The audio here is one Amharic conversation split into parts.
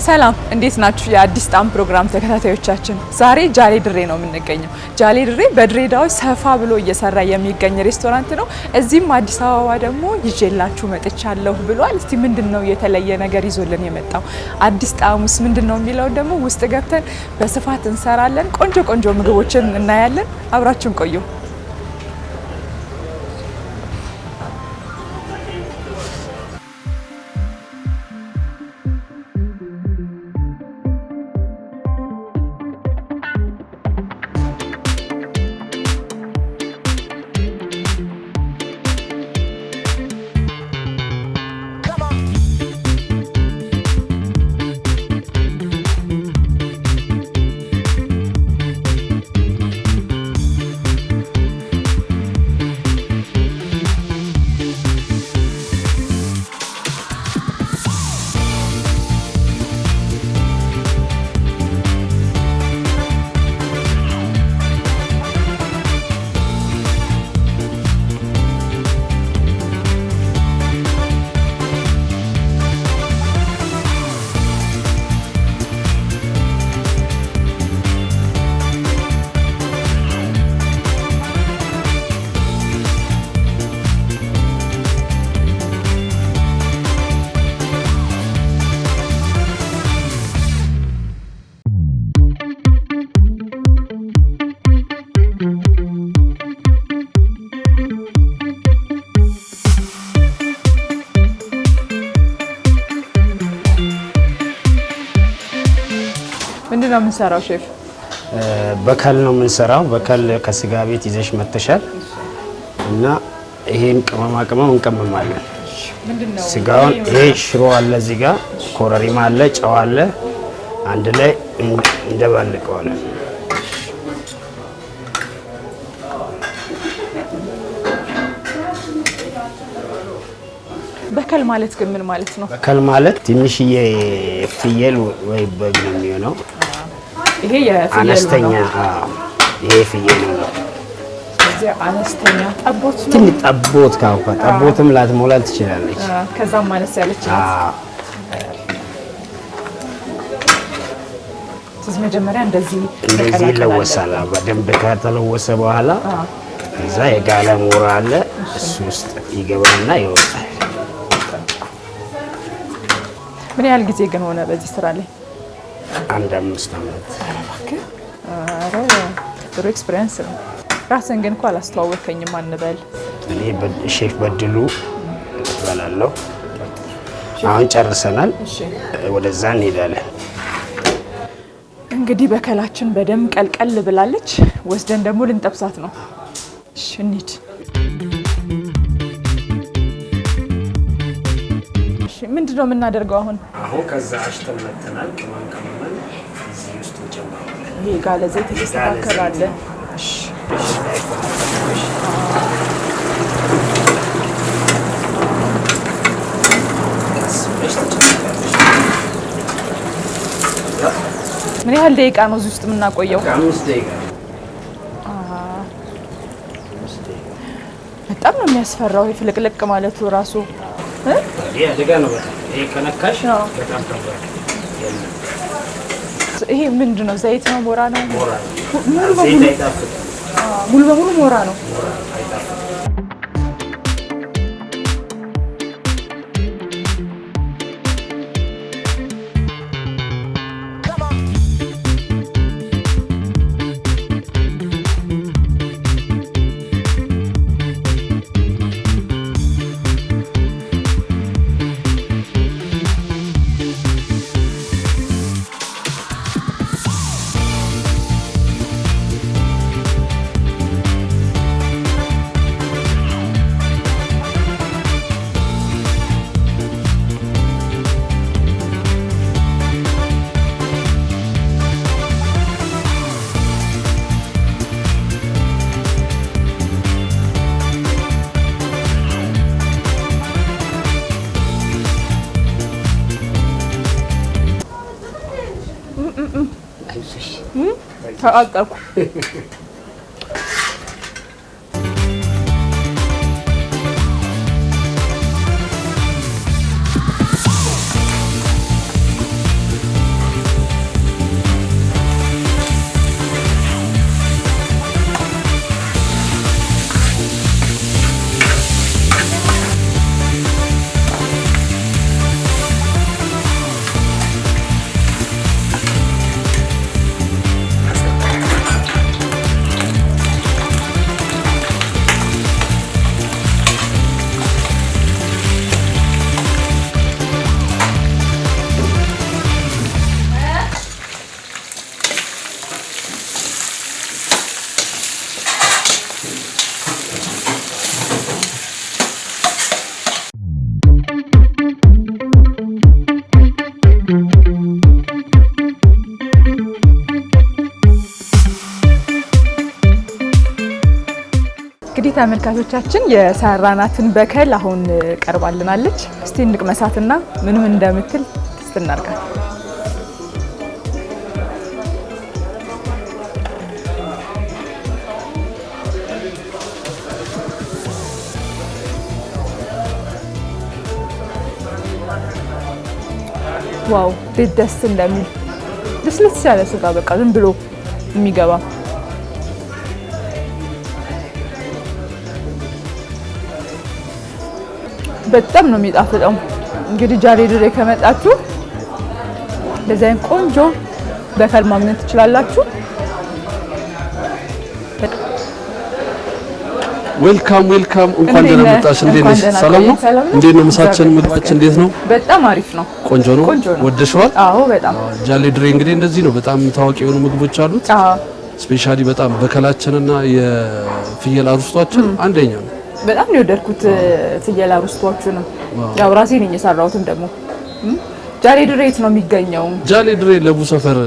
ሰላም እንዴት ናችሁ? የአዲስ ጣዕም ፕሮግራም ተከታታዮቻችን፣ ዛሬ ጃሌ ድሬ ነው የምንገኘው። ጃሌ ድሬ በድሬዳዋ ሰፋ ብሎ እየሰራ የሚገኝ ሬስቶራንት ነው። እዚህም አዲስ አበባ ደግሞ ይዤላችሁ መጥቻለሁ ብሏል። እስቲ ምንድነው የተለየ ነገር ይዞልን የመጣው አዲስ ጣዕሙስ ምንድነው የሚለው ደግሞ ውስጥ ገብተን በስፋት እንሰራለን። ቆንጆ ምግቦችን እናያለን። አብራችሁን ቆዩ። ምንድነው የምንሰራው ሼፍ? በከል ነው የምንሰራው። በከል ከስጋ ቤት ይዘሽ መተሻል እና ይሄን ቅመም እንቀመማለን። ምንድነው ስጋውን? ይሄ ሽሮ አለ፣ እዚህ ጋር ኮረሪማ አለ፣ ጨው አለ፣ አንድ ላይ እንደባልቀዋለን። በከል ማለት ግን ምን ማለት ነው? በከል ማለት ትንሽዬ ፍየል ወይ በግ ነው የሚሆነው። ይሄ የፍየል አነስተኛ ይሄ ፍየል ነው። እዚህ አነስተኛ ጠቦት ነው። ትንሽ ጠቦት ካውካ ጠቦትም ላትሞላ ትችላለች። ከዛም ማለት ያለች ናት። ስለዚህ መጀመሪያ እንደዚህ ይለወሳል። በደንብ ከተለወሰ በኋላ እዛ የጋለ ሞራ አለ፣ እሱ ውስጥ ይገባና ይወጣል። ምን ያህል ጊዜ ግን ሆነ በዚህ ስራ ላይ? 5 ዓመት። አረ ጥሩ ኤክስፒሪየንስ ነው። ራስን ግን እኮ አላስተዋወቀኝም አንበል። እኔ ሼፍ በድሉ እባላለሁ። አሁን ጨርሰናል። ወደዛ እንሄዳለን። እንግዲህ በከላችን በደንብ ቀልቀል ብላለች። ወስደን ደግሞ ልንጠብሳት ነው። እሺ እንሂድ። ምንድነው የምናደርገው አሁን? ከዛ አሽተን መተናል። ቅመም እዚህ ውስጥ እንጨምራለን። ይሄ ጋለ ዘይት የተስተካከለ። እሺ ምን ያህል ደቂቃ ነው እዚህ ውስጥ የምናቆየው? 5 ደቂቃ። በጣም ነው የሚያስፈራው ይሄ ፍልቅልቅ ማለቱ ራሱ ይሄ አደጋ ነው። ይሄ ከነካሽ በጣም ከባድ። ይሄ ምንድነው? ዘይት ነው? ሞራ ነው? ሞራ ሙሉ በሙሉ ሞራ ነው። ተቃቀልኩ። ተመልካቾቻችን የሰራናትን በከል አሁን ቀርባልናለች። እስቲ እንቅመሳትና ምን እንደምትል ተስተናርጋል። ዋው ደስ እንደሚል ልስልስ ያለ ስጋ በቃ ዝም ብሎ የሚገባ በጣም ነው የሚጣፍጠው። እንግዲህ ጃሌ ድሬ ከመጣችሁ ለዛይን ቆንጆ በከል ማግኘት ትችላላችሁ። ዌልካም እንኳን ደህና መጣሽ። እንዴት ነሽ? ሰላም ነው? እንዴት ነው? ምሳችን ምግባችን እንዴት ነው? በጣም አሪፍ ነው። ቆንጆ ነው። ወደሽዋል? አዎ በጣም። ጃሌ ድሬ እንግዲህ እንደዚህ ነው። በጣም ታዋቂ የሆኑ ምግቦች አሉት። ስፔሻሊ በጣም በከላችንና የፍየል አርስቷችን አንደኛ ነው። በጣም ነው የወደድኩት ፍየል አርስቷችሁንም። ያው ራሴ ነኝ የሰራሁትም ደግሞ። ጃሌ ድሬ የት ነው የሚገኘው? ጃሌ ድሬ ለቡ ሰፈር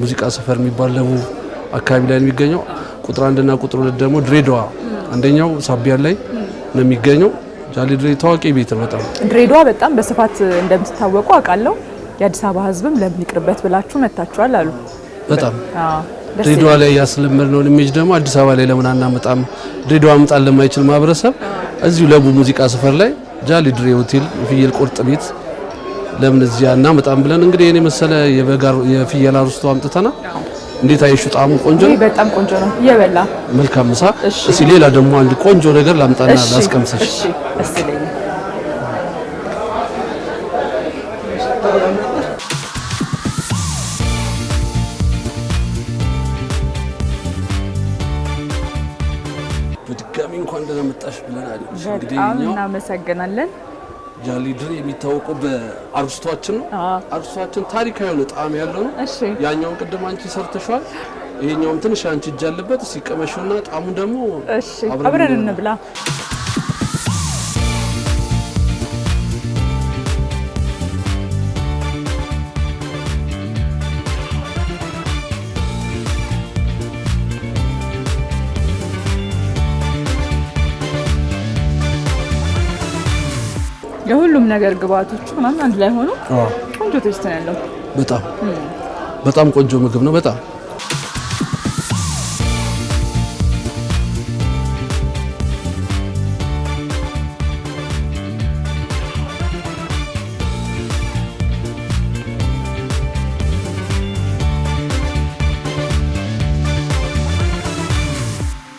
ሙዚቃ ሰፈር የሚባል ለቡ አካባቢ ላይ ነው የሚገኘው። ቁጥር 1 እና ቁጥር 2 ደግሞ ድሬዳዋ አንደኛው ሳቢያን ላይ ነው የሚገኘው። ጃሌ ድሬ ታዋቂ ቤት ነው በጣም። ድሬዳዋ በጣም በስፋት እንደምትታወቁ አውቃለሁ። የአዲስ አበባ ሕዝብም ለምን ይቅርበት ብላችሁ መታችኋል አሉ። በጣም ድሬዳዋ ላይ ያስለመድነውን ኢሜጅ ደግሞ አዲስ አበባ ላይ ለምን አናመጣም? ድሬዳዋ መጣል ለማይችል ማህበረሰብ እዚሁ ለቡ ሙዚቃ ሰፈር ላይ ጃሌ ድሬ ሆቴል የፍየል ቁርጥ ቤት ለምን እዚያ እናመጣም ብለን እንግዲህ የኔ መሰለ የፍየል አርስቶ አምጥተና እንዴት አይሹ ጣሙ ቆንጆ ነው። በጣም ቆንጆ ነው። እየበላ መልካም ምሳ። እሺ ሌላ ደግሞ አንድ ቆንጆ ነገር ላምጣና ላስቀምስሽ። እሺ እስለኝ። በድጋሚ እንኳን ደህና መጣሽ ብለናል። እንግዲህ እናመሰግናለን። ጃሌ ድሬ የሚታወቀው በአርስቷችን ነው። አርስቷችን ታሪካዊ የሆነ ጣዕም ያለው ነው። ያኛውን ቅድም አንቺ ሰርተሻል። ይሄኛውም ትንሽ አንቺ እጅ አለበት። ሲቀመሽውና ጣዕሙን ደግሞ አብረን እንብላ። የሁሉም ነገር ግብአቶች ምናምን አንድ ላይ ሆኖ ቆንጆ ቴስት ነው ያለው። በጣም ቆንጆ ምግብ ነው። በጣም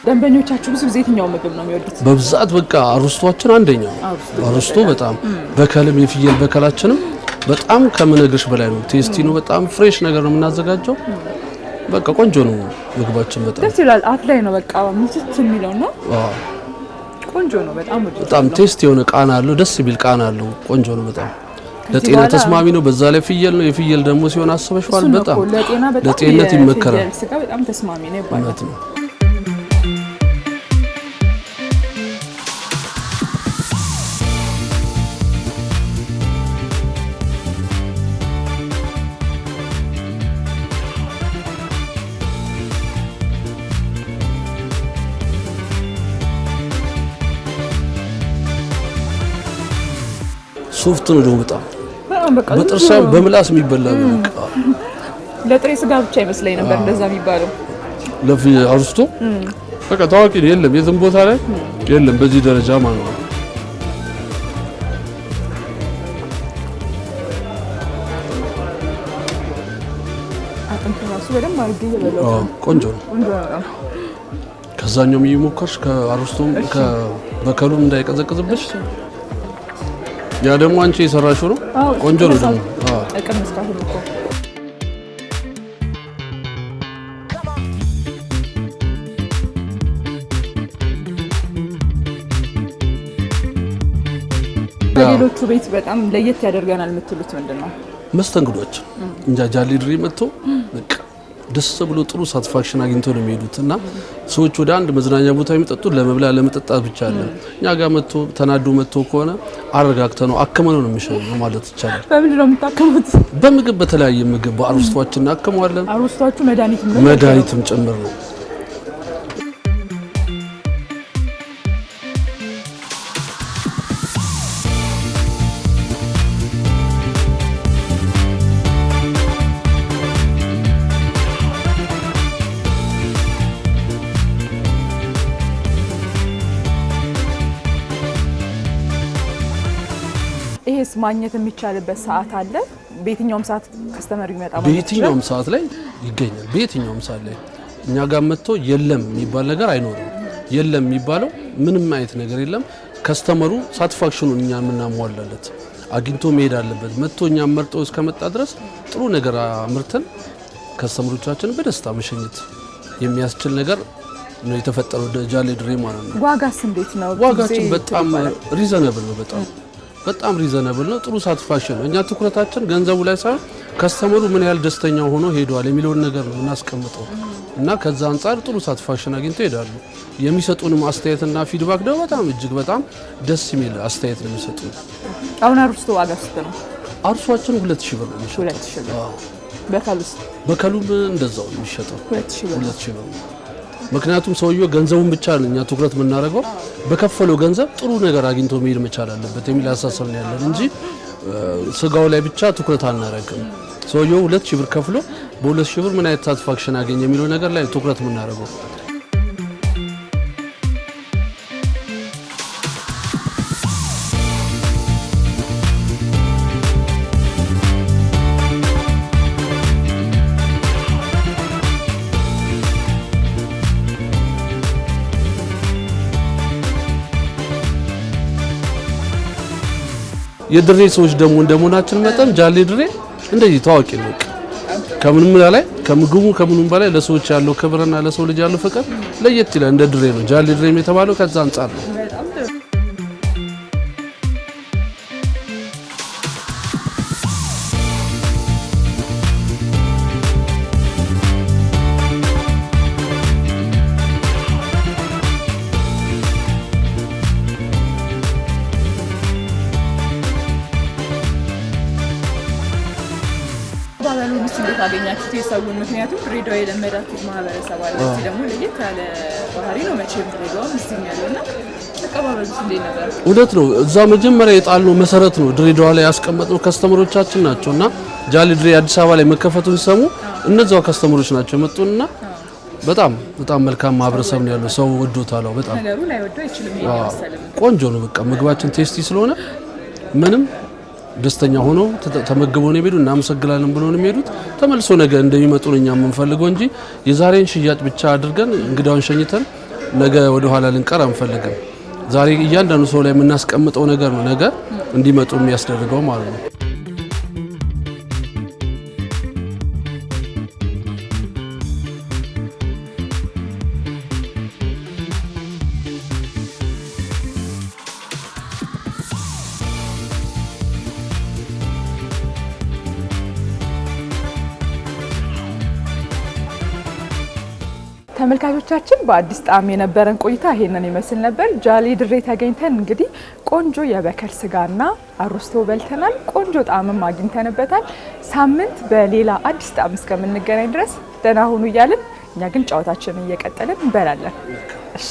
ደንበኞቻችሁ ብዙ ጊዜ የትኛው ምግብ ነው የሚወዱት? በብዛት በቃ አርስቷችን አንደኛው አርስቶ በጣም በከልም የፍየል በከላችንም በጣም ከምነግርሽ በላይ ነው። ቴስቲ ነው። በጣም ፍሬሽ ነገር ነው የምናዘጋጀው። በቃ ቆንጆ ነው ምግባችን። በጣም ደስ ይላል። አፍ ላይ ነው በቃ ምትት የሚለው ነው። ቆንጆ ነው። በጣም ቴስቲ የሆነ ቃና አለው። ደስ የሚል ቃና አለው። ቆንጆ ነው። በጣም ለጤና ተስማሚ ነው። በዛ ላይ ፍየል ነው። የፍየል ደግሞ ሲሆን አስበሽዋል። በጣም ለጤንነት ይመከራል። ስጋ በጣም ተስማሚ ነው ይባላል። ሶፍት ነው ደግሞ በጣም በጥርሳም በምላስ የሚበላ ነው። በቃ ለጥሬ ስጋ ብቻ ይመስለኝ ነበር እንደዛ የሚባለው። ለፍየል አርስቶ በቃ ታዋቂ የለም፣ የትም ቦታ ላይ የለም በዚህ ደረጃ ማለት ነው። አጥንቱ ራሱ በደንብ አድርጌ እየበላሁ ቆንጆ ነው። ከዛኛውም እየሞከርሽ ከአርስቶም ከበከሉም እንዳይቀዘቅዝብሽ። ያ ደግሞ አንቺ የሰራሽው ነው። ቆንጆ ነው ደግሞ። እቀመስካለሁ እኮ ከሌሎቹ ቤት በጣም ለየት ያደርገናል የምትሉት ምንድነው? መስተንግዶች እንጃ ጃሌ ድሬ መጥቶ በቃ ደስ ብሎ ጥሩ ሳቲስፋክሽን አግኝተው ነው የሚሄዱት። እና ሰዎች ወደ አንድ መዝናኛ ቦታ የሚመጡት ለመብላ ለመጠጣት ብቻ አይደለም። እኛ ጋር መጥቶ ተናዶ መጥቶ ከሆነ አረጋግተነው አከመነው ነው የሚሸኘው ማለት ይቻላል። በምንድን ነው የምታከሙት? በምግብ በተለያየ ምግብ በአርስቷችን እናከመዋለን። አርስቷችሁ መድኃኒትም ጭምር ነው። ማግኘት የሚቻልበት ሰዓት አለ? በየትኛውም ሰዓት ከስተመር ይመጣ ማለት ነው? በየትኛውም ሰዓት ላይ ይገኛል። በየትኛውም ሰዓት ላይ እኛ ጋር መጥቶ የለም የሚባል ነገር አይኖርም። የለም የሚባለው ምንም አይነት ነገር የለም። ከስተመሩ ሳቲስፋክሽኑን እኛ የምናሟላለት አግኝቶ መሄድ አለበት። መጥቶ እኛ መርጦ እስከመጣ ድረስ ጥሩ ነገር አምርተን ከስተመሮቻችን በደስታ መሸኘት የሚያስችል ነገር ነው የተፈጠረው ጃሌ ድሬ ማለት ነው። ዋጋስ እንዴት ነው? ዋጋችን በጣም ሪዘነብል ነው። በጣም ሪዘነብል ነው። ጥሩ ሳቲስፋክሽን ነው። እኛ ትኩረታችን ገንዘቡ ላይ ሳይሆን ከስተመሩ ምን ያህል ደስተኛ ሆኖ ሄዷል የሚለውን ነገር ነው እናስቀምጠው እና ከዛ አንፃር ጥሩ ሳቲስፋክሽን አግኝተው ይሄዳሉ። የሚሰጡንም አስተያየትና ፊድባክ ደግሞ በጣም እጅግ በጣም ደስ የሚል አስተያየት ነው የሚሰጡን። አሁን አርስቶ ዋጋ ስንት ነው? አርሷችን 2000 ብር ነው የሚሸጠው። 2000 ብር። በከሉስ? በከሉም እንደዛው ነው የሚሸጠው 2000 ብር። 2000 ብር። ምክንያቱም ሰውየው ገንዘቡን ብቻ ነው እኛ ትኩረት የምናደርገው በከፈለው ገንዘብ ጥሩ ነገር አግኝቶ መሄድ መቻል አለበት የሚል አሳሰብ ነው ያለን እንጂ ስጋው ላይ ብቻ ትኩረት አናደርግም። ሰውየው 2000 ብር ከፍሎ በ2000 ብር ምን አይነት ሳቲስፋክሽን አገኘ የሚለው ነገር ላይ ትኩረት የምናደርገው። የድሬ ሰዎች ደግሞ እንደመሆናችን መጠን ጃሌ ድሬ እንደዚህ ታዋቂ ነው። ከምንም በላይ ከምግቡ ከምንም በላይ ለሰዎች ያለው ክብርና ለሰው ልጅ ያለው ፍቅር ለየት ይላል። እንደ ድሬ ነው ጃሌ ድሬ የተባለው ከዛ አንፃር ነው። ባባሉን እንዴት አገኛችሁት የሰውን? ምክንያቱም ድሬዳዋ የለመዳችሁት ማህበረሰብ አለ፣ እዚህ ደግሞ ለየት ያለ ባህሪ ነው መቼም ድሬዳዋም እዚህም ያለውና ተቀባበሉት እንዴት ነበር? እውነት ነው። እዛ መጀመሪያ የጣልነው መሰረት ነው ድሬዳዋ ላይ ያስቀመጥነው ከስተመሮቻችን ናቸውና ጃሌ ድሬ አዲስ አበባ ላይ መከፈቱን ሲሰሙ እነዛው ከስተመሮች ናቸው መጡና በጣም መልካም ማህበረሰብ ነው ያለው። ሰው ወዶታል። በጣም ነገሩ ላይ ወዶ አይችልም ይያሰለም ቆንጆ ነው። በቃ ምግባችን ቴስቲ ስለሆነ ምንም ደስተኛ ሆኖ ተመግበው ነው የሚሄዱ። እናመሰግናለን ብሎ ነው የሚሄዱት። ተመልሶ ነገ እንደሚመጡ ነው እኛ የምንፈልገው እንጂ የዛሬን ሽያጭ ብቻ አድርገን እንግዳውን ሸኝተን ነገ ወደ ኋላ ልንቀር አንፈልግም። ዛሬ እያንዳንዱ ሰው ላይ የምናስቀምጠው ነገር ነው ነገ እንዲመጡ የሚያስደርገው ማለት ነው። ተመልካቾቻችን በአዲስ ጣዕም የነበረን ቆይታ ይሄንን ይመስል ነበር። ጃሌ ድሬ ተገኝተን እንግዲህ ቆንጆ የበከር ስጋና አሮስቶ በልተናል። ቆንጆ ጣዕምም አግኝተንበታል። ሳምንት በሌላ አዲስ ጣዕም እስከምንገናኝ ድረስ ደህና ሁኑ እያልን እኛ ግን ጨዋታችንን እየቀጠልን እንበላለን። እሺ።